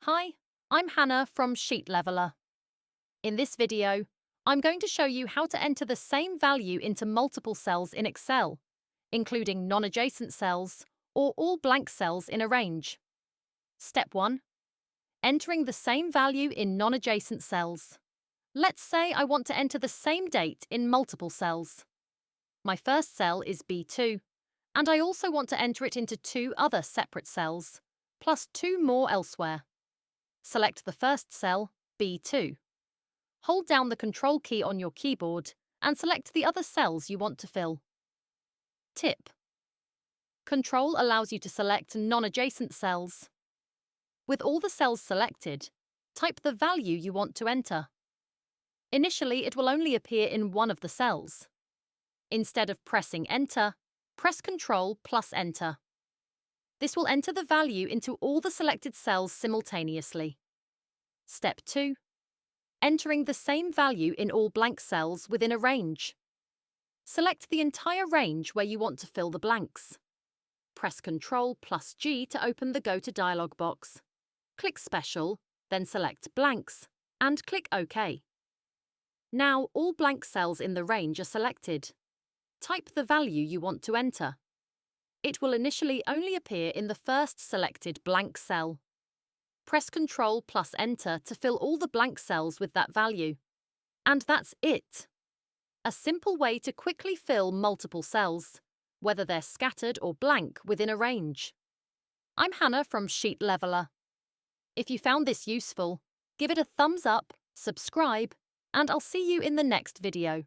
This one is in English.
Hi, I'm Hannah from Sheet Leveler. In this video, I'm going to show you how to enter the same value into multiple cells in Excel, including non-adjacent cells or all blank cells in a range. Step 1. Entering the same value in non-adjacent cells. Let's say I want to enter the same date in multiple cells. My first cell is B2, and I also want to enter it into two other separate cells, plus two more elsewhere. Select the first cell, B2. Hold down the Control key on your keyboard and select the other cells you want to fill. Tip: Control allows you to select non-adjacent cells. With all the cells selected, type the value you want to enter. Initially, it will only appear in one of the cells. Instead of pressing Enter, press Control plus Enter. This will enter the value into all the selected cells simultaneously. Step 2. Entering the same value in all blank cells within a range. Select the entire range where you want to fill the blanks. Press Ctrl plus G to open the Go to dialog box. Click Special, then select Blanks, and click OK. Now all blank cells in the range are selected. Type the value you want to enter. It will initially only appear in the first selected blank cell. Press Ctrl plus Enter to fill all the blank cells with that value. And that's it! A simple way to quickly fill multiple cells, whether they're scattered or blank within a range. I'm Hannah from Sheet Leveler. If you found this useful, give it a thumbs up, subscribe, and I'll see you in the next video.